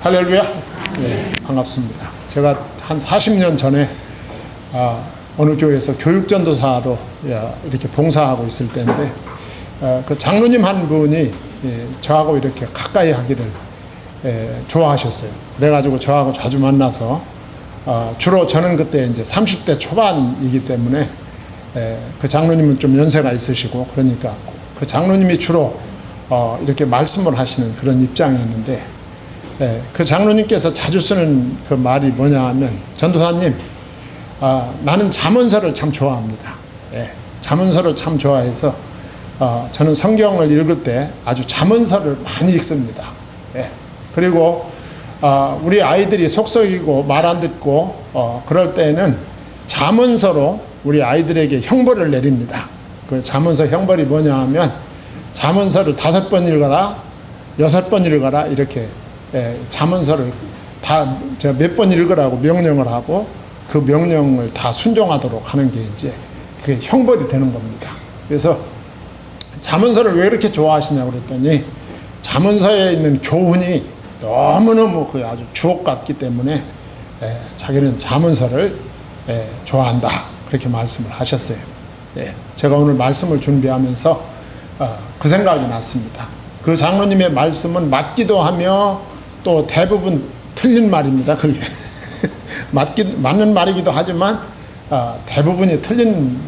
할렐루야. 예, 반갑습니다. 제가 한 40년 전에 어느 교회에서 교육전도사로 이렇게 봉사하고 있을 때인데 그 장로님 한 분이 저하고 이렇게 가까이 하기를 좋아하셨어요. 그래가지고 저하고 자주 만나서 주로 저는 그때 이제 30대 초반이기 때문에 그 장로님은 좀 연세가 있으시고 그러니까 그 장로님이 주로 이렇게 말씀을 하시는 그런 입장이었는데 그 장로님께서 자주 쓰는 그 말이 뭐냐 하면, 전도사님, 나는 잠언서를 참 좋아합니다. 잠언서를 참 좋아해서 저는 성경을 읽을 때 아주 잠언서를 많이 읽습니다. 그리고 우리 아이들이 속썩이고 말 안 듣고 그럴 때는 잠언서로 우리 아이들에게 형벌을 내립니다. 그 잠언서 형벌이 뭐냐 하면, 잠언서를 5번 읽어라, 6번 읽어라, 이렇게 잠언서를 다 몇 번 읽으라고 명령을 하고 그 명령을 다 순종하도록 하는 게 이제 그게 형벌이 되는 겁니다. 그래서 잠언서를 왜 이렇게 좋아하시냐고 그랬더니, 잠언서에 있는 교훈이 너무너무 그 아주 주옥 같기 때문에 자기는 잠언서를 좋아한다, 그렇게 말씀을 하셨어요. 제가 오늘 말씀을 준비하면서 그 생각이 났습니다. 그 장로님의 말씀은 맞기도 하며 또 대부분 틀린 말입니다. 그게 맞는 말이기도 하지만 대부분이 틀린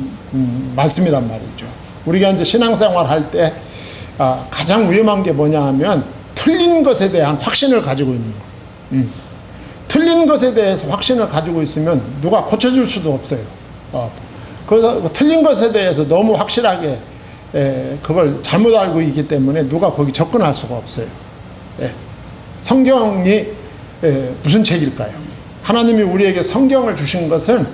말씀이란 말이죠. 우리가 이제 신앙생활 할 때 가장 위험한 게 뭐냐 하면, 틀린 것에 대한 확신을 가지고 있는 거. 틀린 것에 대해서 확신을 가지고 있으면 누가 고쳐줄 수도 없어요. 그래서 틀린 것에 대해서 너무 확실하게 그걸 잘못 알고 있기 때문에 누가 거기 접근할 수가 없어요. 성경이 무슨 책일까요? 하나님이 우리에게 성경을 주신 것은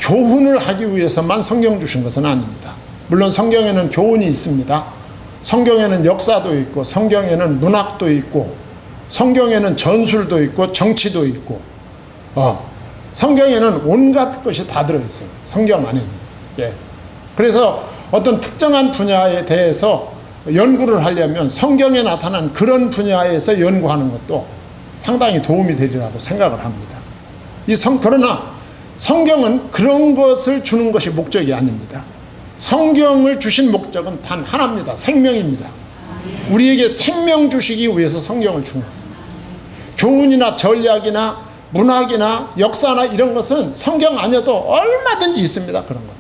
교훈을 하기 위해서만 성경 주신 것은 아닙니다. 물론 성경에는 교훈이 있습니다. 성경에는 역사도 있고, 성경에는 문학도 있고, 성경에는 전술도 있고, 정치도 있고, 성경에는 온갖 것이 다 들어있어요. 성경 안에는. 그래서 어떤 특정한 분야에 대해서 연구를 하려면 성경에 나타난 그런 분야에서 연구하는 것도 상당히 도움이 되리라고 생각을 합니다. 그러나 성경은 그런 것을 주는 것이 목적이 아닙니다. 성경을 주신 목적은 단 하나입니다. 생명입니다. 우리에게 생명 주시기 위해서 성경을 준 거예요. 교훈이나 전략이나 문학이나 역사나 이런 것은 성경 아니어도 얼마든지 있습니다. 그런 거.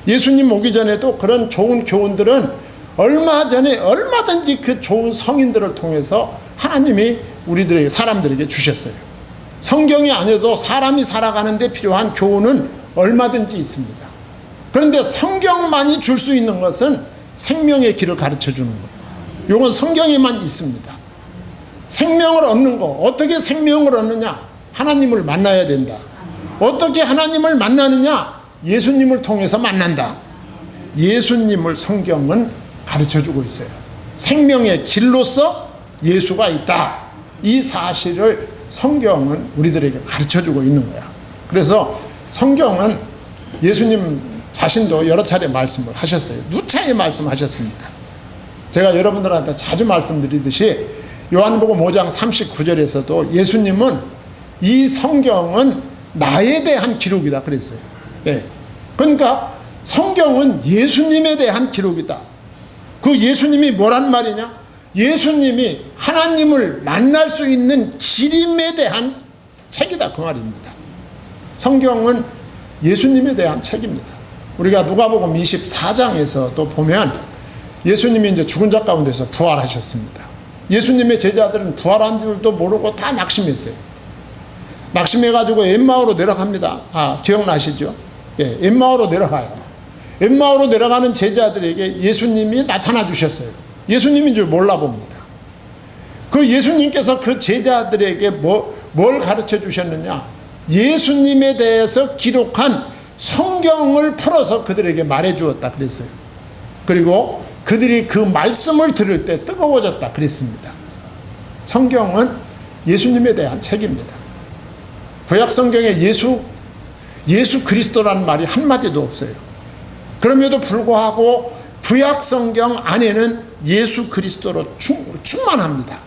예수님 오기 전에도 그런 좋은 교훈들은 얼마 전에 얼마든지 그 좋은 성인들을 통해서 하나님이 우리들에게, 사람들에게 주셨어요. 성경이 아니어도 사람이 살아가는 데 필요한 교훈은 얼마든지 있습니다. 그런데 성경만이 줄 수 있는 것은 생명의 길을 가르쳐 주는 거예요. 이건 성경에만 있습니다. 생명을 얻는 거, 어떻게 생명을 얻느냐? 하나님을 만나야 된다. 어떻게 하나님을 만나느냐? 예수님을 통해서 만난다. 예수님을 성경은 가르쳐주고 있어요. 생명의 길로서 예수가 있다. 이 사실을 성경은 우리들에게 가르쳐주고 있는 거야. 그래서 성경은 예수님 자신도 여러 차례 말씀을 하셨어요. 누차례 말씀하셨습니다. 제가 여러분들한테 자주 말씀드리듯이 요한복음 5장 39절에서도 예수님은 이 성경은 나에 대한 기록이다 그랬어요. 그러니까 성경은 예수님에 대한 기록이다. 그 예수님이 뭐란 말이냐? 예수님이 하나님을 만날 수 있는 길임에 대한 책이다, 그 말입니다. 성경은 예수님에 대한 책입니다. 우리가 누가복음 24장에서도 보면 예수님이 이제 죽은 자 가운데서 부활하셨습니다. 예수님의 제자들은 부활한 줄도 모르고 다 낙심했어요. 낙심해가지고 엠마오로 내려갑니다. 기억나시죠? 엠마오로 내려가요. 엠마오로 내려가는 제자들에게 예수님이 나타나 주셨어요. 예수님인 줄 몰라 봅니다. 그 예수님께서 그 제자들에게 뭘 가르쳐 주셨느냐? 예수님에 대해서 기록한 성경을 풀어서 그들에게 말해 주었다 그랬어요. 그리고 그들이 그 말씀을 들을 때 뜨거워졌다 그랬습니다. 성경은 예수님에 대한 책입니다. 구약 성경에 예수 그리스도라는 말이 한마디도 없어요. 그럼에도 불구하고 구약 성경 안에는 예수 그리스도로 충만합니다.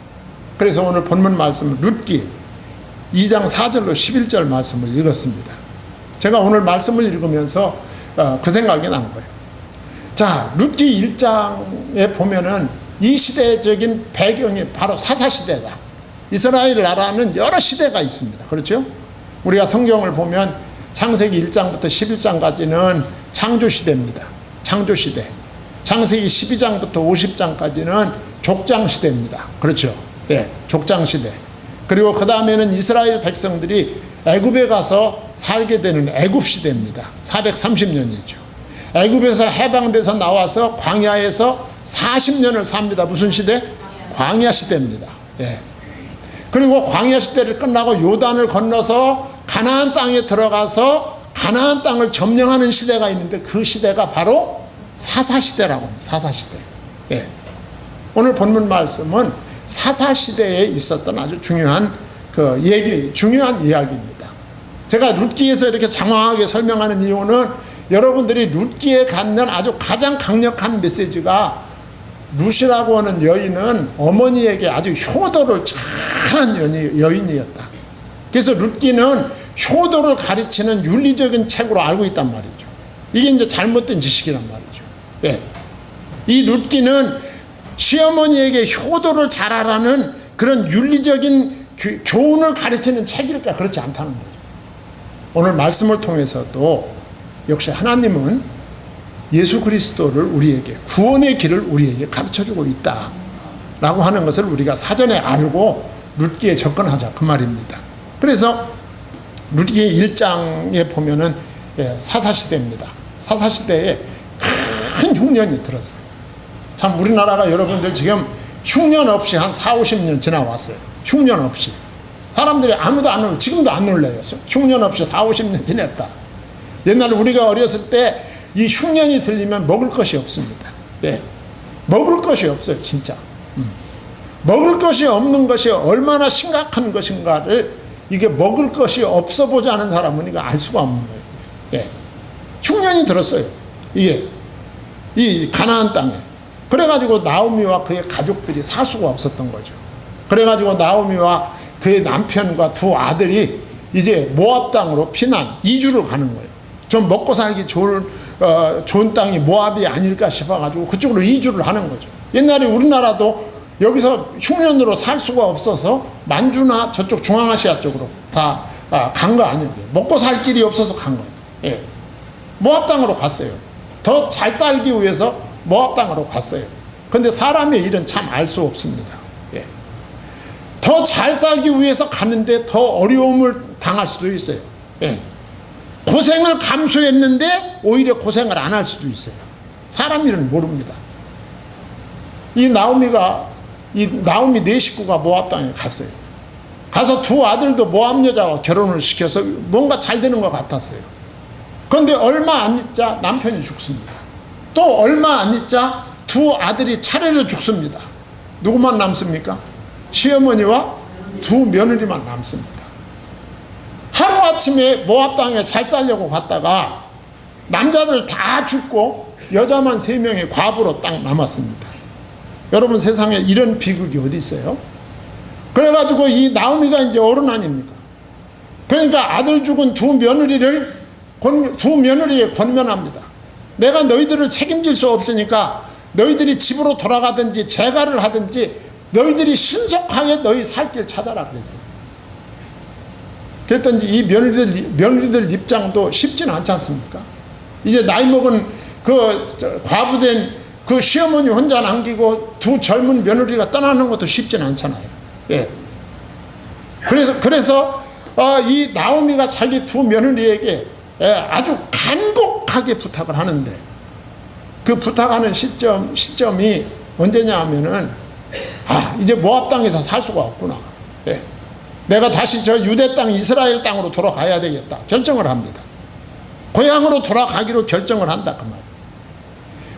그래서 오늘 본문 말씀은 룻기 2장 4절로 11절 말씀을 읽었습니다. 제가 오늘 말씀을 읽으면서 그 생각이 난 거예요. 자, 룻기 1장에 보면은 이 시대적인 배경이 바로 사사시대다. 이스라엘 나라는 여러 시대가 있습니다. 그렇죠? 우리가 성경을 보면 창세기 1장부터 11장까지는 창조시대입니다. 창조시대. 창세기 12장부터 50장까지는 족장시대입니다. 그렇죠? 예, 족장시대. 그리고 그 다음에는 이스라엘 백성들이 애굽에 가서 살게 되는 애굽시대입니다. 430년이죠. 애굽에서 해방돼서 나와서 광야에서 40년을 삽니다. 무슨 시대? 광야 시대입니다. 예. 그리고 광야 시대를 끝나고 요단을 건너서 가나안 땅에 들어가서 가나안 땅을 점령하는 시대가 있는데 그 시대가 바로 사사시대라고 합니다. 사사시대. 예. 오늘 본문 말씀은 사사시대에 있었던 아주 중요한 중요한 이야기입니다. 제가 룻기에서 이렇게 장황하게 설명하는 이유는 여러분들이 룻기에 갖는 아주 가장 강력한 메시지가 룻이라고 하는 여인은 어머니에게 아주 효도를 잘한 여인이었다. 그래서 룻기는 효도를 가르치는 윤리적인 책으로 알고 있단 말이죠. 이게 이제 잘못된 지식이란 말이죠. 예. 이 룻기는 시어머니에게 효도를 잘하라는 그런 윤리적인 교훈을 가르치는 책일까? 그렇지 않다는 거죠. 오늘 말씀을 통해서도 역시 하나님은 예수 그리스도를 우리에게, 구원의 길을 우리에게 가르쳐주고 있다라고 하는 것을 우리가 사전에 알고 룻기에 접근하자 그 말입니다. 그래서 룻기 1장에 보면은 사사시대입니다. 사사시대에 큰 흉년이 들었어요. 참 우리나라가 여러분들 지금 흉년 없이 한 40-50년 지나왔어요. 흉년 없이. 사람들이 아무도 안 놀래. 지금도 안 놀래요. 흉년 없이 40-50년 지냈다. 옛날에 우리가 어렸을 때 이 흉년이 들리면 먹을 것이 없습니다. 예. 먹을 것이 없어요, 진짜. 먹을 것이 없는 것이 얼마나 심각한 것인가를 이게 먹을 것이 없어 보지 않은 사람은 이거 알 수가 없는 거예요. 예. 흉년이 들었어요. 이게 이 가나안 땅에. 그래가지고 나오미와 그의 가족들이 살 수가 없었던 거죠. 그래가지고 나오미와 그의 남편과 두 아들이 이제 모압 땅으로 이주를 가는 거예요. 좀 먹고 살기 좋은 땅이 모압이 아닐까 싶어가지고 그쪽으로 이주를 하는 거죠. 옛날에 우리나라도 여기서 흉년으로 살 수가 없어서 만주나 저쪽 중앙아시아 쪽으로 다 간 거 아니에요. 먹고 살 길이 없어서 간 거예요. 예. 모압 땅으로 갔어요. 더 잘 살기 위해서 모압 땅으로 갔어요. 근데 사람의 일은 참 알 수 없습니다. 예. 더 잘 살기 위해서 갔는데 더 어려움을 당할 수도 있어요. 예. 고생을 감수했는데 오히려 고생을 안 할 수도 있어요. 사람 일은 모릅니다. 이 나오미 네 식구가 모압 땅에 갔어요. 가서 두 아들도 모압 여자와 결혼을 시켜서 뭔가 잘 되는 것 같았어요. 그런데 얼마 안 있자 남편이 죽습니다. 또 얼마 안 있자 두 아들이 차례로 죽습니다. 누구만 남습니까? 시어머니와 두 며느리만 남습니다. 하루아침에 모압 땅에 잘 살려고 갔다가 남자들 다 죽고 여자만 3명의 과부로 딱 남았습니다. 여러분 세상에 이런 비극이 어디 있어요? 그래가지고 이 나오미가 이제 어른 아닙니까? 그러니까 아들 죽은 두 며느리에게 권면합니다. 내가 너희들을 책임질 수 없으니까 너희들이 집으로 돌아가든지 재가를 하든지 너희들이 신속하게 너희 살 길 찾아라 그랬어요. 그랬더니 이 며느리들 입장도 쉽지는 않지 않습니까? 이제 나이 먹은 그 과부된 그 시어머니 혼자 남기고 두 젊은 며느리가 떠나는 것도 쉽지는 않잖아요. 예. 그래서 이 나오미가 자기 두 며느리에게 아주 간곡하게 부탁을 하는데 그 부탁하는 시점이 언제냐 하면은 이제 모압 땅에서 살 수가 없구나. 예. 내가 다시 저 유대 땅 이스라엘 땅으로 돌아가야 되겠다 결정을 합니다. 고향으로 돌아가기로 결정을 한다 그 말.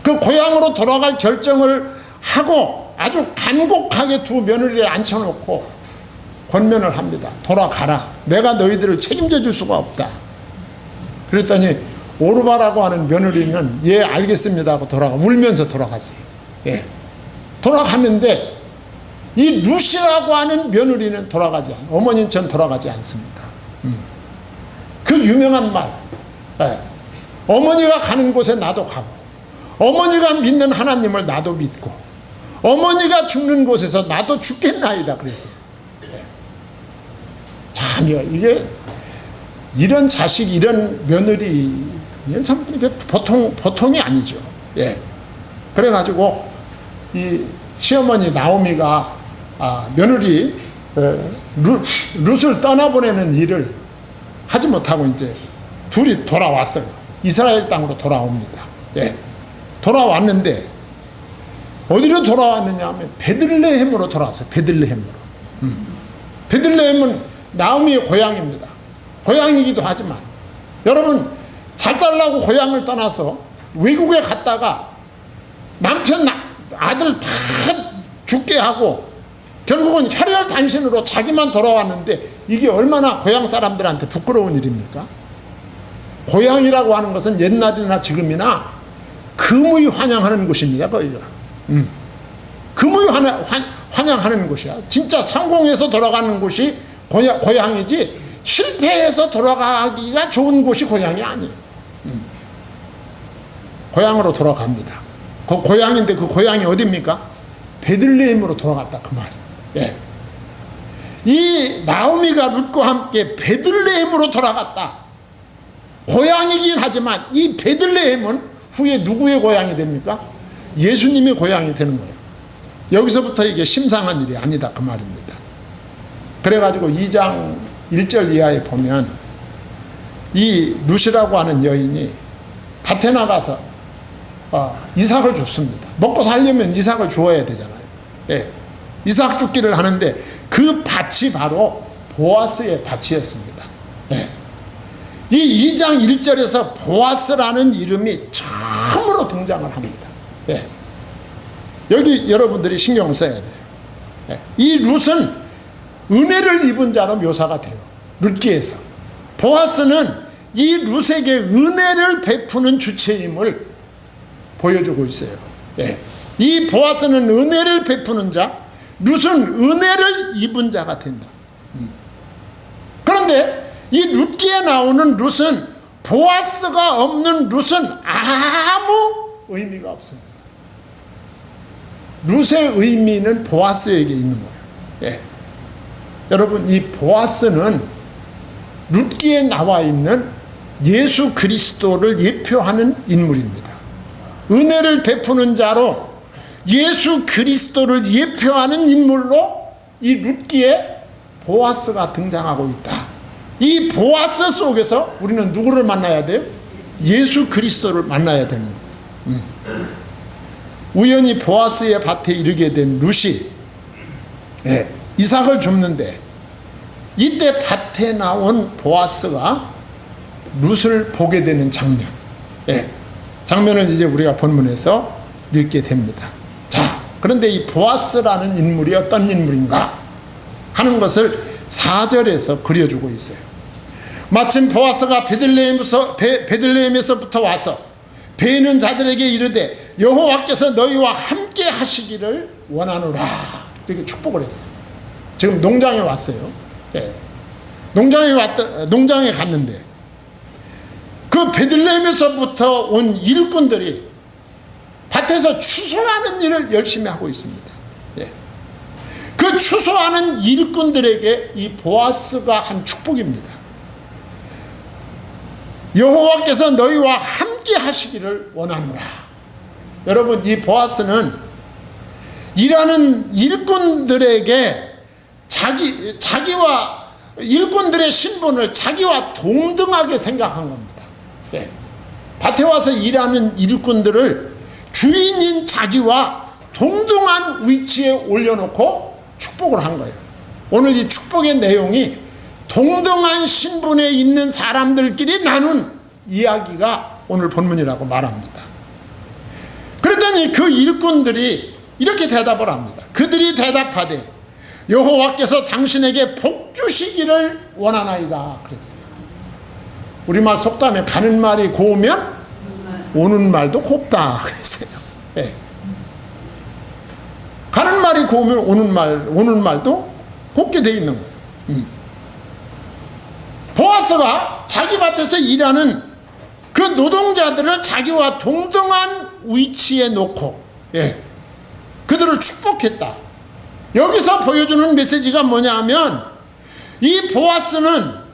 그 고향으로 돌아갈 결정을 하고 아주 간곡하게 두 며느리를 앉혀놓고 권면을 합니다. 돌아가라. 내가 너희들을 책임져 줄 수가 없다. 그랬더니 오르바라고 하는 며느리는 예 알겠습니다 하고 울면서 돌아갔어요. 예. 돌아갔는데 이 룻이라고 하는 며느리는 어머니처럼 돌아가지 않습니다. 그 유명한 말, 어머니가 가는 곳에 나도 가고, 어머니가 믿는 하나님을 나도 믿고, 어머니가 죽는 곳에서 나도 죽겠나이다 그랬어요. 참요, 이게 이런 자식, 이런 며느리, 참 이게 보통이 아니죠. 예. 그래가지고 이 시어머니 나오미가 며느리 룻을 떠나보내는 일을 하지 못하고 이제 둘이 돌아왔어요. 이스라엘 땅으로 돌아옵니다. 예. 돌아왔는데 어디로 돌아왔느냐 하면 베들레헴으로 돌아왔어요. 베들레헴으로. 베들레헴은 나오미의 고향입니다. 고향이기도 하지만 여러분, 잘 살라고 고향을 떠나서 외국에 갔다가 남편 아들 다 죽게 하고 결국은 혈혈단신으로 자기만 돌아왔는데 이게 얼마나 고향 사람들한테 부끄러운 일입니까? 고향이라고 하는 것은 옛날이나 지금이나 금의 환영하는 곳입니다. 거기가 금의 환영하는 곳이야. 진짜 성공해서 돌아가는 곳이 고향이지 실패해서 돌아가기가 좋은 곳이 고향이 아니에요. 고향으로 돌아갑니다. 그 고향인데 그 고향이 어디입니까? 베들레헴으로 돌아갔다 그 말이에요. 예. 이 나오미가 룻과 함께 베들레헴으로 돌아갔다. 고향이긴 하지만 이 베들레헴은 후에 누구의 고향이 됩니까? 예수님의 고향이 되는 거예요. 여기서부터 이게 심상한 일이 아니다 그 말입니다. 그래가지고 2장 1절 이하에 보면 이 룻이라고 하는 여인이 밭에 나가서 이삭을 줍습니다. 먹고 살려면 이삭을 주어야 되잖아요. 예. 이삭 줍기를 하는데 그 밭이 바로 보아스의 밭이었습니다. 예. 이 2장 1절에서 보아스라는 이름이 처음으로 등장을 합니다. 예. 여기 여러분들이 신경을 써야 돼요. 예. 이 룻은 은혜를 입은 자로 묘사가 돼요. 룻기에서. 보아스는 이 룻에게 은혜를 베푸는 주체임을 보여주고 있어요. 예. 이 보아스는 은혜를 베푸는 자, 룻은 은혜를 입은 자가 된다. 그런데 이 룻기에 나오는 룻은 보아스가 없는 룻은 아무 의미가 없습니다. 룻의 의미는 보아스에게 있는 거예요. 예. 여러분, 이 보아스는 룻기에 나와 있는 예수 그리스도를 예표하는 인물입니다. 은혜를 베푸는 자로 예수 그리스도를 예표하는 인물로 이 룻기에 보아스가 등장하고 있다. 이 보아스 속에서 우리는 누구를 만나야 돼요? 예수 그리스도를 만나야 되는 거예요. 우연히 보아스의 밭에 이르게 된 룻이 이삭을 줍는데 이때 밭에 나온 보아스가 룻을 보게 되는 장면, 장면을 이제 우리가 본문에서 읽게 됩니다. 자, 그런데 이 보아스라는 인물이 어떤 인물인가 하는 것을 4절에서 그려주고 있어요. 마침 보아스가 베들레헴에서부터 와서 베는 자들에게 이르되 여호와께서 너희와 함께 하시기를 원하노라, 이렇게 축복을 했어요. 지금 농장에 왔어요. 농장에 갔는데 그 베들레헴에서부터 온 일꾼들이 밭에서 추수하는 일을 열심히 하고 있습니다. 그 추수하는 일꾼들에게 이 보아스가 한 축복입니다. 여호와께서 너희와 함께 하시기를 원하노라. 여러분, 이 보아스는 일하는 일꾼들에게 자기와 일꾼들의 신분을 자기와 동등하게 생각한 겁니다. 밭에 와서 일하는 일꾼들을 주인인 자기와 동등한 위치에 올려놓고 축복을 한 거예요. 오늘 이 축복의 내용이 동등한 신분에 있는 사람들끼리 나눈 이야기가 오늘 본문이라고 말합니다. 그랬더니 그 일꾼들이 이렇게 대답을 합니다. 그들이 대답하되 여호와께서 당신에게 복 주시기를 원하나이다 그랬어요. 우리말 속담에 가는 말이 고우면 오는 말도 곱다 그랬어요. 가는 말이 고우면 오는 말도 곱게 돼 있는 거예요. 보아스가 자기 밭에서 일하는 그 노동자들을 자기와 동등한 위치에 놓고 그들을 축복했다. 여기서 보여주는 메시지가 뭐냐 하면 이 보아스는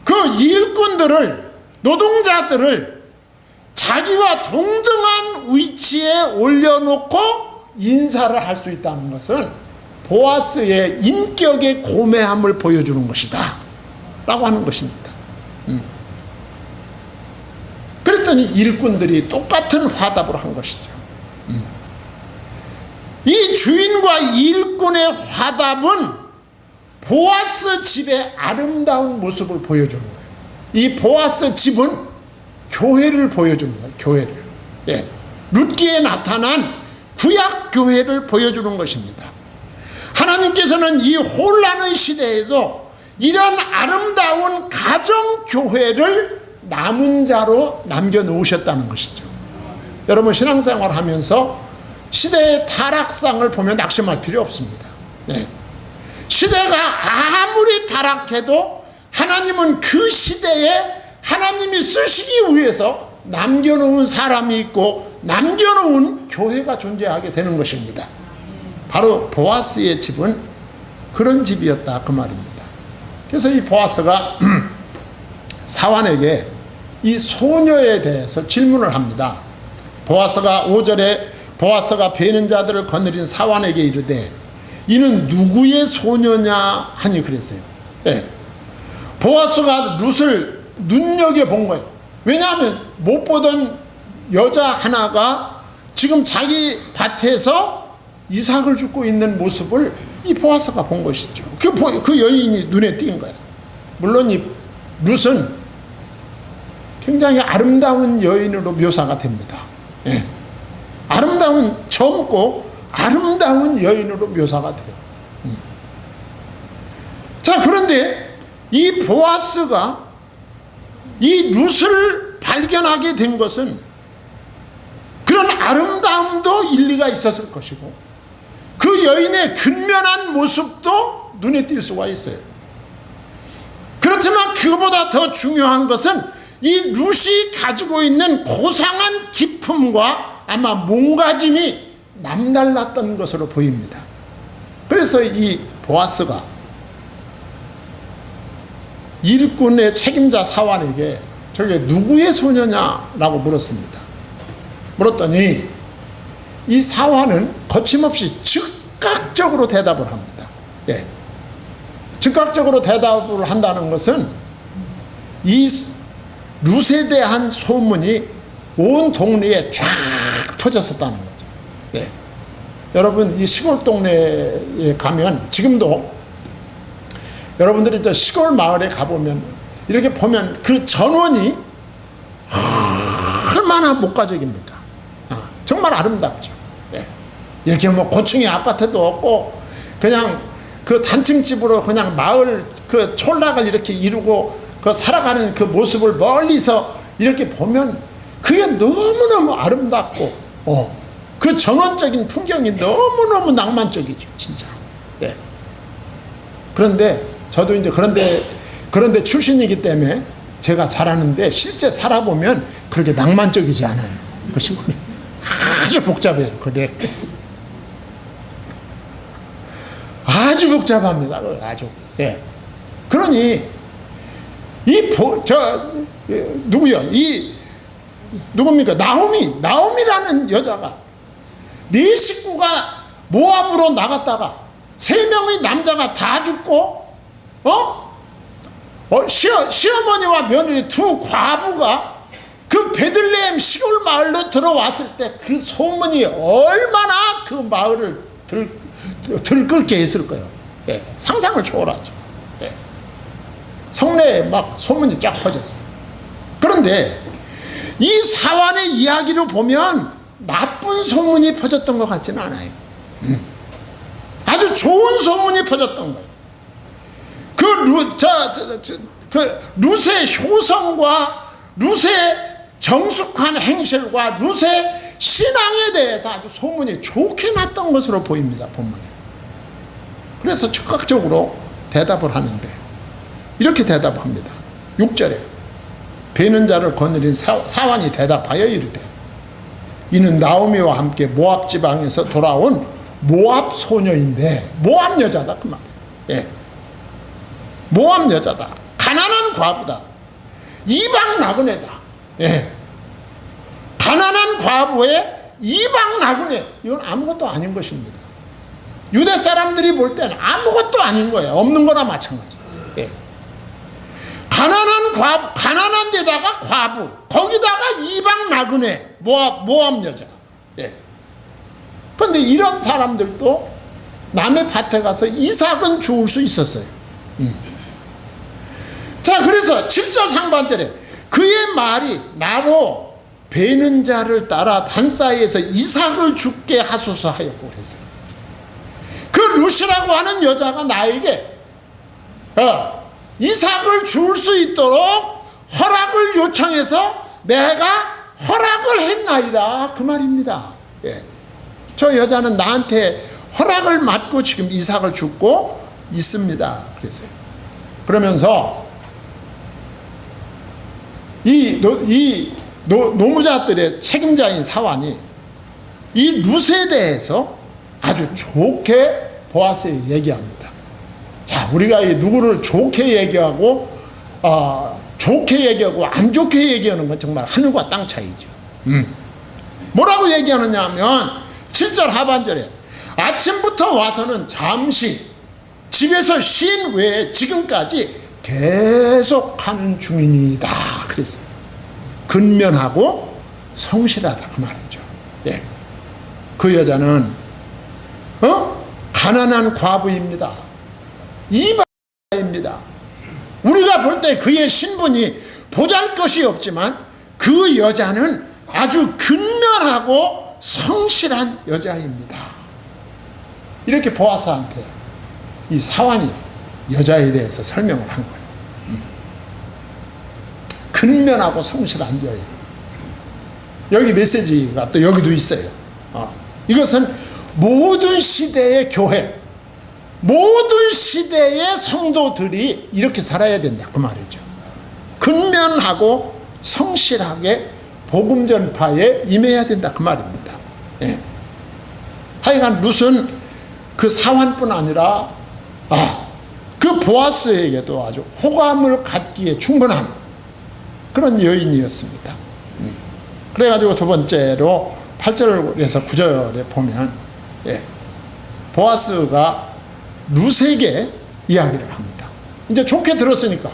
그 일꾼들을, 노동자들을 자기와 동등한 위치에 올려놓고 인사를 할 수 있다는 것은 보아스의 인격의 고매함을 보여주는 것이다 라고 하는 것입니다. 그랬더니 일꾼들이 똑같은 화답을 한 것이죠. 이 주인과 일꾼의 화답은 보아스 집의 아름다운 모습을 보여주는 거예요. 이 보아스 집은 교회를 보여주는 거예요. 교회를. 룻기에 나타난 구약 교회를 보여주는 것입니다. 하나님께서는 이 혼란의 시대에도 이런 아름다운 가정 교회를 남은 자로 남겨놓으셨다는 것이죠. 여러분 신앙생활 하면서 시대의 타락상을 보면 낙심할 필요 없습니다. 시대가 아무리 타락해도 하나님은 그 시대에 하나님이 쓰시기 위해서 남겨놓은 사람이 있고 남겨놓은 교회가 존재하게 되는 것입니다. 바로 보아스의 집은 그런 집이었다 그 말입니다. 그래서 이 보아스가 사환에게 이 소녀에 대해서 질문을 합니다. 보아스가 5절에 보아스가 베는 자들을 거느린 사환에게 이르되 이는 누구의 소녀냐 하니 그랬어요. 보아스가 룻을 눈여겨본 거예요. 왜냐하면 못 보던 여자 하나가 지금 자기 밭에서 이삭을 줍고 있는 모습을 이 보아스가 본 것이죠. 그 여인이 눈에 띈 거예요. 물론 이 룻은 굉장히 아름다운 여인으로 묘사가 됩니다. 아름다운, 젊고 아름다운 여인으로 묘사가 돼요. 자, 그런데 이 보아스가 이 룻을 발견하게 된 것은 그런 아름다움도 일리가 있었을 것이고 그 여인의 근면한 모습도 눈에 띌 수가 있어요. 그렇지만 그보다 더 중요한 것은 이 룻이 가지고 있는 고상한 기품과 아마 몸가짐이 남달랐던 것으로 보입니다. 그래서 이 보아스가 일꾼의 책임자 사환에게 저게 누구의 소녀냐라고 물었습니다. 물었더니 이 사환은 거침없이 즉각적으로 대답을 합니다. 즉각적으로 대답을 한다는 것은 이 룻에 대한 소문이 온 동네에 쫙 퍼졌었다는 거죠. 여러분 이 시골 동네에 가면 지금도 여러분들이 저 시골 마을에 가보면 이렇게 보면 그 전원이 얼마나 목가적입니까? 정말 아름답죠. 이렇게 뭐 고층의 아파트도 없고 그냥 그 단층집으로 그냥 마을 그 촌락을 이렇게 이루고 그 살아가는 그 모습을 멀리서 이렇게 보면 그게 너무너무 아름답고 그 전원적인 풍경이 너무너무 낭만적이죠. 진짜. 그런데 저도 이제 그런데 출신이기 때문에 제가 잘 아는데 실제 살아보면 그렇게 낭만적이지 않아요. 그 시골이 아주 복잡해요. 그게 아주 복잡합니다. 아주. 그러니 누굽니까? 나오미라는 여자가 네 식구가 모압으로 나갔다가 3명의 남자가 다 죽고 시어머니와 며느리 두 과부가 그 베들레헴 시골 마을로 들어왔을 때 그 소문이 얼마나 그 마을을 들끓게 했을 거예요. 상상을 초월하죠. 성내에 막 소문이 쫙 퍼졌어요. 그런데 이 사환의 이야기로 보면 나쁜 소문이 퍼졌던 것 같지는 않아요. 아주 좋은 소문이 퍼졌던 거예요. 그 룻의 효성과 룻의 정숙한 행실과 룻의 신앙에 대해서 아주 소문이 좋게 났던 것으로 보입니다, 본문에. 그래서 즉각적으로 대답을 하는데 이렇게 대답합니다. 6절에 베는 자를 거느린 사환이 대답하여 이르되 이는 나오미와 함께 모압 지방에서 돌아온 모압 소녀인데, 모압 여자다 그 말이에요. 예. 모압 여자다. 가난한 과부다. 이방 나그네다. 예. 가난한 과부의 이방 나그네. 이건 아무것도 아닌 것입니다. 유대 사람들이 볼 때는 아무것도 아닌 거예요. 없는 거나 마찬가지. 예. 가난한 과부, 가난한 데다가 과부, 거기다가 이방 나그네, 모압 여자. 예. 그런데 이런 사람들도 남의 밭에 가서 이삭은 주울 수 있었어요. 자, 그래서 7절 상반절에 그의 말이 나로 베는 자를 따라 단 사이에서 이삭을 죽게 하소서 하였고 그랬어요. 그 루시라고 하는 여자가 나에게 이삭을 줄 수 있도록 허락을 요청해서 내가 허락을 했나이다 그 말입니다. 예. 저 여자는 나한테 허락을 받고 지금 이삭을 죽고 있습니다. 그랬어요. 그러면서 노무자들의 책임자인 사환이 이 룻에 대해서 아주 좋게 보아스에 얘기합니다. 자, 우리가 이 누구를 좋게 얘기하고 안 좋게 얘기하는 건 정말 하늘과 땅 차이죠. 뭐라고 얘기하느냐 하면 7절 하반절에 아침부터 와서는 잠시 집에서 쉰 외에 지금까지 계속 하는 중이니다 그랬어요. 근면하고 성실하다 그 말이죠. 예. 그 여자는 가난한 과부입니다. 이방입니다. 우리가 볼 때 그의 신분이 보잘것이 없지만 그 여자는 아주 근면하고 성실한 여자입니다. 이렇게 보아스한테 이 사환이 여자에 대해서 설명을 한 거예요. 근면하고 성실한 여인. 여기 메시지가 또 여기도 있어요. 이것은 모든 시대의 교회, 모든 시대의 성도들이 이렇게 살아야 된다 그 말이죠. 근면하고 성실하게 복음 전파에 임해야 된다 그 말입니다. 예. 하여간 룻은 그 사환뿐 아니라 그 보아스에게도 아주 호감을 갖기에 충분한 그런 여인이었습니다. 그래가지고 두 번째로 8절에서 9절에 보면 보아스가 룻에게 이야기를 합니다. 이제 좋게 들었으니까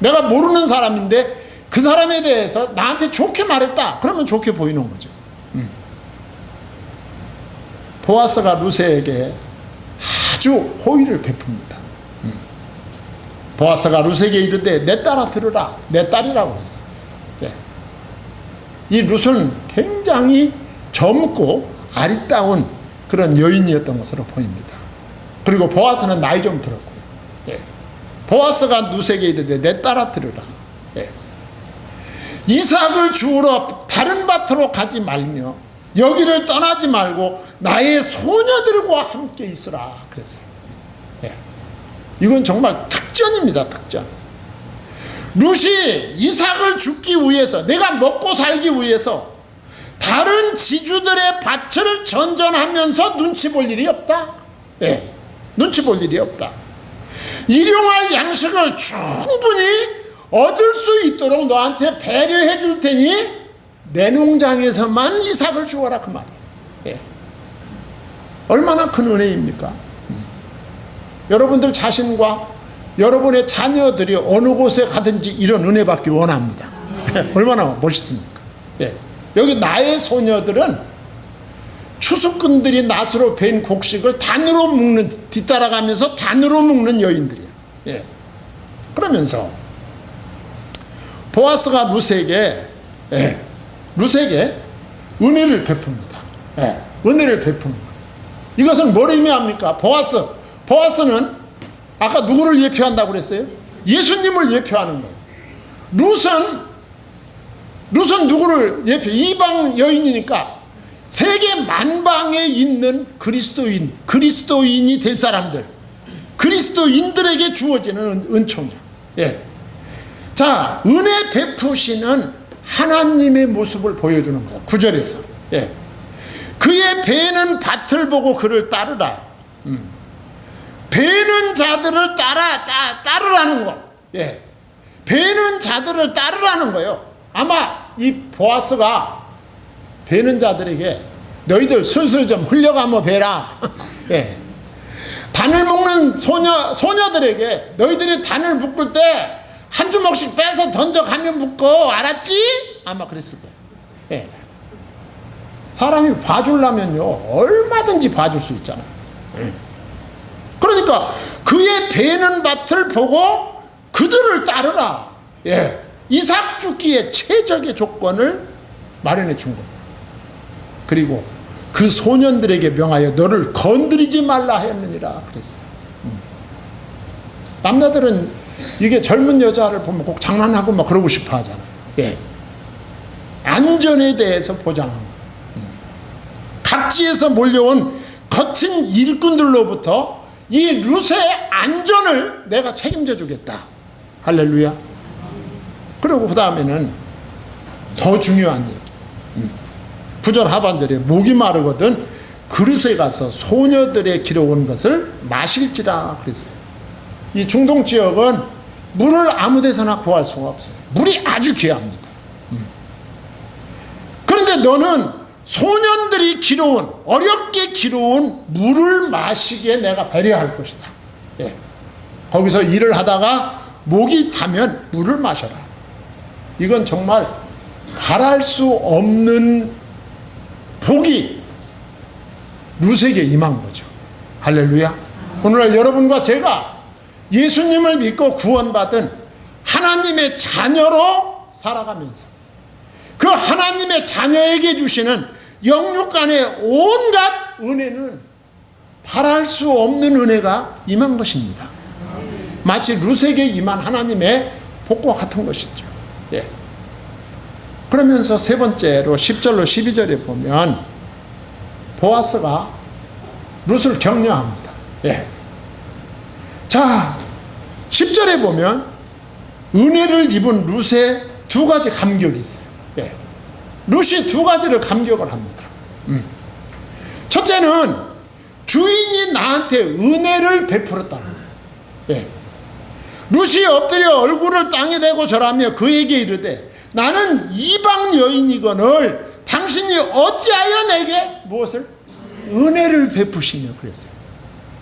내가 모르는 사람인데 그 사람에 대해서 나한테 좋게 말했다 그러면 좋게 보이는 거죠. 보아스가 룻에게 아주 호의를 베풉니다. 보아스가 룻에게 이르되 내 딸아 들으라. 내 딸이라고 했어요. 이 룻은 굉장히 젊고 아리따운 그런 여인이었던 것으로 보입니다. 그리고 보아스는 나이 좀 들었고요. 보아스가 룻에게 이르되 내 딸아 들으라. 이삭을 주우러 다른 밭으로 가지 말며 여기를 떠나지 말고 나의 소녀들과 함께 있으라 그랬어요. 이건 정말 특전입니다. 특전. 룻이 이삭을 죽기 위해서, 내가 먹고 살기 위해서 다른 지주들의 밭을 전전하면서 눈치 볼 일이 없다. 눈치 볼 일이 없다. 일용할 양식을 충분히 얻을 수 있도록 너한테 배려해 줄 테니 내 농장에서만 이삭을 주어라 그 말이에요. 얼마나 큰 은혜입니까? 여러분들 자신과 여러분의 자녀들이 어느 곳에 가든지 이런 은혜 받기 원합니다. 얼마나 멋있습니까? 여기 나의 소녀들은 추수꾼들이 낫으로 벤 곡식을 단으로 묶는, 뒤따라가면서 단으로 묶는 여인들이에요. 그러면서 보아스가 룻에게 은혜를 베풉니다. 은혜를 베푸는 거예요. 이것은 뭘 의미합니까? 보아스는 아까 누구를 예표한다고 그랬어요? 예수님을 예표하는 거예요. 룻은 룻은 누구를 예표? 이방 여인이니까 세계 만방에 있는 그리스도인이 될 사람들, 그리스도인들에게 주어지는 은총이야. 예. 자, 은혜 베푸시는 하나님의 모습을 보여주는 거야. 9절에서. 예. 그의 베는 밭을 보고 그를 따르라. 베는 자들을 따르라는 거. 예. 베는 자들을 따르라는 거예요. 아마 이 보아스가 베는 자들에게 너희들 슬슬 좀 흘려가며 베라. 예. 단을 묶는 소녀들에게 너희들이 단을 묶을 때 한 주먹씩 빼서 던져가면 묶어. 알았지? 아마 그랬을 거예요. 예. 사람이 봐주려면요 얼마든지 봐줄 수 있잖아요. 예. 그러니까 그의 베는 밭을 보고 그들을 따르라. 예. 이삭 죽기에 최적의 조건을 마련해 준 거예요. 그리고 그 소년들에게 명하여 너를 건드리지 말라 하였느니라 그랬어요. 남자들은 이게 젊은 여자를 보면 꼭 장난하고 막 그러고 싶어 하잖아요. 예. 안전에 대해서 보장하는 거예요. 각지에서 몰려온 거친 일꾼들로부터 이 룻의 안전을 내가 책임져 주겠다. 할렐루야. 그리고 그 다음에는 더 중요한 일. 9절 하반절에 목이 마르거든 그릇에 가서 소녀들의 길어온 것을 마실지라 그랬어요. 이 중동 지역은 물을 아무 데서나 구할 수가 없어요. 물이 아주 귀합니다. 그런데 너는 소년들이 길어온, 어렵게 길어온 물을 마시기에 내가 배려할 것이다. 예. 거기서 일을 하다가 목이 타면 물을 마셔라. 이건 정말 바랄 수 없는 복이 룻에게 임한 거죠. 할렐루야. 오늘날 여러분과 제가 예수님을 믿고 구원받은 하나님의 자녀로 살아가면서 그 하나님의 자녀에게 주시는 영육간의 온갖 은혜는 바랄 수 없는 은혜가 임한 것입니다. 마치 룻에게 임한 하나님의 복과 같은 것이죠. 예. 그러면서 세 번째로 10절로 12절에 보면 보아스가 룻을 격려합니다. 예. 자, 10절에 보면 은혜를 입은 룻의 두 가지 감격이 있어요. 예. 룻이 두 가지를 감격을 합니다. 첫째는 주인이 나한테 은혜를 베풀었다는 거예요. 예. 룻이 엎드려 얼굴을 땅에 대고 절하며 그에게 이르되 나는 이방 여인이거늘 당신이 어찌하여 내게 무엇을? 은혜를 베푸시며 그랬어요.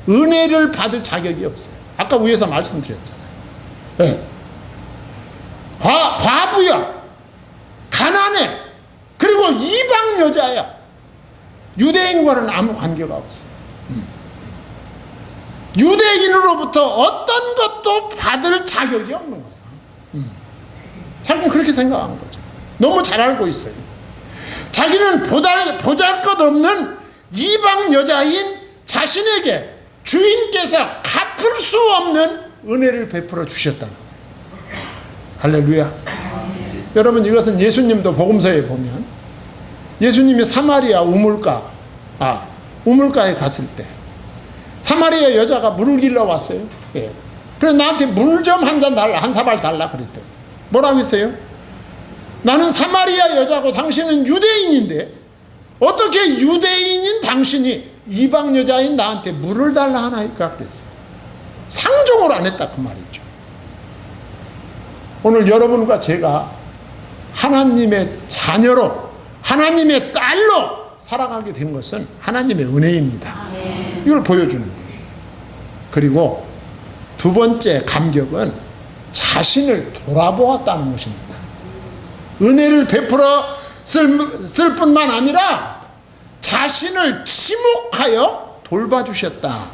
은혜를 받을 자격이 없어요. 아까 위에서 말씀드렸잖아요. 네. 과부야, 가난해, 그리고 이방 여자야. 유대인과는 아무 관계가 없어요. 유대인으로부터 어떤 것도 받을 자격이 없는 거예요. 자기는 그렇게 생각하는 거죠. 너무 잘 알고 있어요. 자기는 보잘것없는 이방 여자인 자신에게 주인께서 갚을 수 없는 은혜를 베풀어 주셨다는 거예요. 할렐루야. 여러분, 이것은 예수님도 복음서에 보면 예수님이 사마리아 우물가에 갔을 때 사마리아 여자가 물을 길러 왔어요. 예. 그래서 나한테 물 좀 한 잔 달라, 한 사발 달라 그랬더니 뭐라고 했어요? 나는 사마리아 여자고 당신은 유대인인데 어떻게 유대인인 당신이 이방 여자인 나한테 물을 달라 하나이까 그랬어요. 상종을 안 했다 그 말이죠. 오늘 여러분과 제가 하나님의 자녀로, 하나님의 딸로 살아가게 된 것은 하나님의 은혜입니다. 이걸 보여주는 거예요. 그리고 두 번째 감격은 자신을 돌아보았다는 것입니다. 은혜를 베풀어 쓸 뿐만 아니라 자신을 지목하여 돌봐주셨다.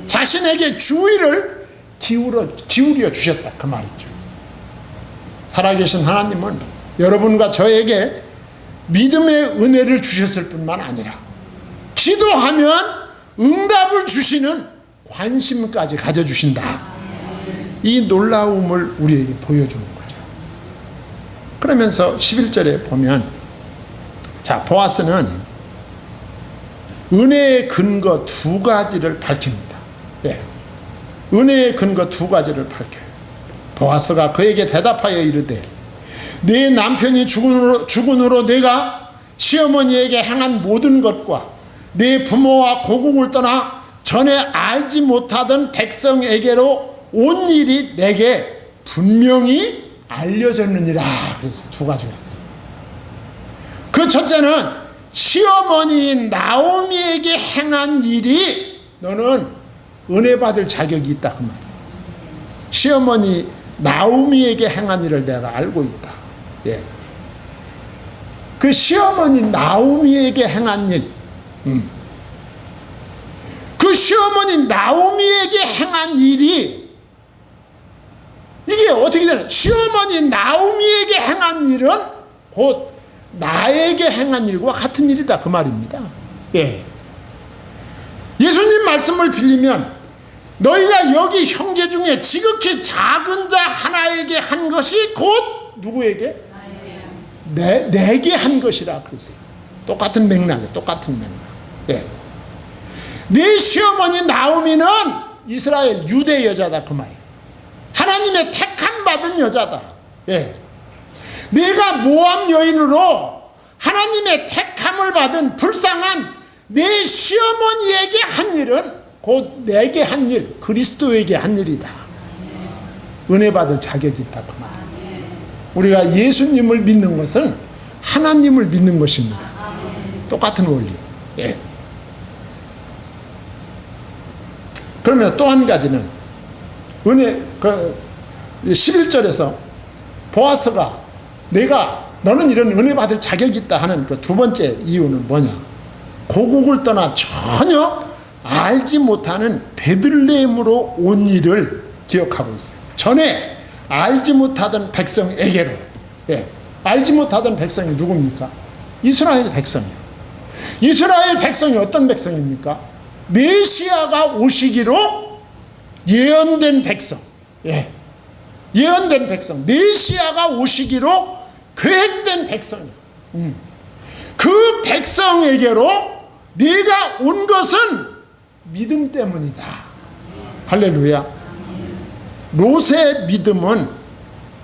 자신에게 주의를 기울여 주셨다 그 말이죠. 살아계신 하나님은 여러분과 저에게 믿음의 은혜를 주셨을 뿐만 아니라 기도하면 응답을 주시는 관심까지 가져주신다. 이 놀라움을 우리에게 보여주는 거죠. 그러면서 11절에 보면, 자, 보아스는 은혜의 근거 두 가지를 밝힙니다. 예. 은혜의 근거 두 가지를 밝혀요. 보아스가 그에게 대답하여 이르되, 네 남편이 죽은 후로 내가 시어머니에게 행한 모든 것과 네 부모와 고국을 떠나 전에 알지 못하던 백성에게로 온 일이 내게 분명히 알려졌느니라. 그래서 두 가지가 있어요. 그 첫째는 시어머니인 나오미에게 행한 일이 너는 은혜 받을 자격이 있다, 그 말이에요. 시어머니 나오미에게 행한 일을 내가 알고 있다. 예. 그 시어머니 나오미에게 행한 일, 그 시어머니 나오미에게 행한 일이 이게 어떻게 되나? 시어머니 나오미에게 행한 일은 곧 나에게 행한 일과 같은 일이다, 그 말입니다. 예. 예수님 말씀을 빌리면 너희가 여기 형제 중에 지극히 작은 자 하나에게 한 것이 곧 누구에게? 내게 한 것이라 그랬어요. 똑같은 맥락이에요. 똑같은 맥락. 예. 네 시어머니 나오미는 이스라엘 유대 여자다, 그 말이에요. 하나님의 택함 받은 여자다. 예. 내가 모압 여인으로 하나님의 택함을 받은 불쌍한 내 시어머니에게 한 일은 곧 내게 한 일, 그리스도에게 한 일이다. 은혜 받을 자격이 있다, 그 말. 우리가 예수님을 믿는 것은 하나님을 믿는 것입니다. 똑같은 원리. 예. 그러면 또 한 가지는 은혜, 11절에서 보아스가 너는 이런 은혜 받을 자격이 있다 하는 그 두 번째 이유는 뭐냐? 고국을 떠나 전혀 알지 못하는 베들레헴으로 온 일을 기억하고 있어요. 전에 알지 못하던 백성에게로. 예. 알지 못하던 백성이 누굽니까? 이스라엘 백성이요. 이스라엘 백성이 어떤 백성입니까? 메시아가 오시기로 예언된 백성. 예. 예언된 백성. 메시아가 오시기로 계획된 백성이요. 그 백성에게로 네가 온 것은 믿음 때문이다. 할렐루야. 롯의 믿음은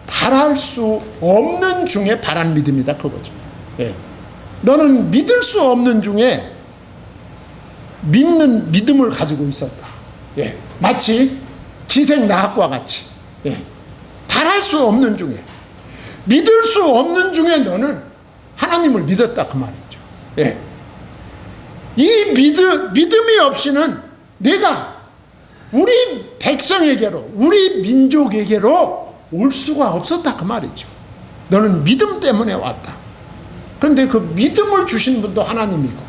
바랄 수 없는 중에 바란 믿음이다, 그거죠. 예. 너는 믿을 수 없는 중에 믿는 믿음을 가지고 있었다. 예. 마치 기생나학과 같이. 예. 바랄 수 없는 중에, 믿을 수 없는 중에 너는 하나님을 믿었다, 그 말이죠. 예. 이 믿음이 없이는 내가 우리 백성에게로, 우리 민족에게로 올 수가 없었다, 그 말이죠. 너는 믿음 때문에 왔다. 그런데 그 믿음을 주신 분도 하나님이고,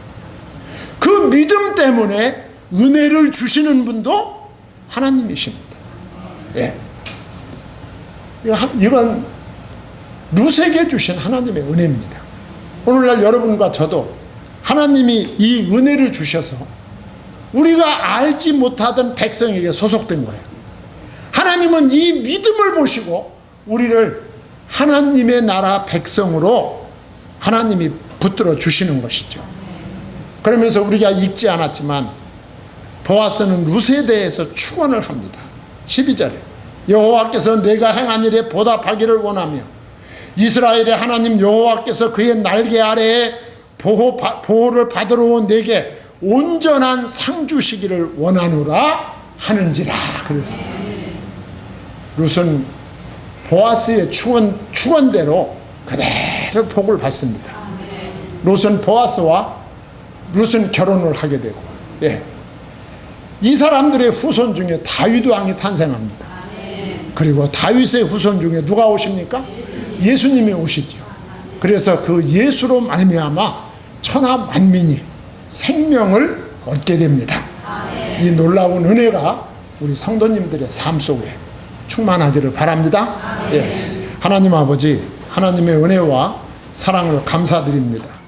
그 믿음 때문에 은혜를 주시는 분도 하나님이십니다. 예. 이건 룻에게 주신 하나님의 은혜입니다. 오늘날 여러분과 저도 하나님이 이 은혜를 주셔서 우리가 알지 못하던 백성에게 소속된 거예요. 하나님은 이 믿음을 보시고 우리를 하나님의 나라 백성으로 하나님이 붙들어 주시는 것이죠. 그러면서 우리가 읽지 않았지만 보아스는 룻에 대해서 축원을 합니다. 12절에 여호와께서 내가 행한 일에 보답하기를 원하며 이스라엘의 하나님 여호와께서 그의 날개 아래에 보호를 받으러 온 내게 온전한 상 주시기를 원하노라 하는지라. 그래서 룻은 보아스의 축원대로 그대로 복을 받습니다. 룻은 보아스와 룻은 결혼을 하게 되고, 예. 이 사람들의 후손 중에 다윗 왕이 탄생합니다. 그리고 다윗의 후손 중에 누가 오십니까? 예수님이 오시죠. 그래서 그 예수로 말미암아 천하 만민이 생명을 얻게 됩니다. 이 놀라운 은혜가 우리 성도님들의 삶 속에 충만하기를 바랍니다. 예. 하나님 아버지, 하나님의 은혜와 사랑을 감사드립니다.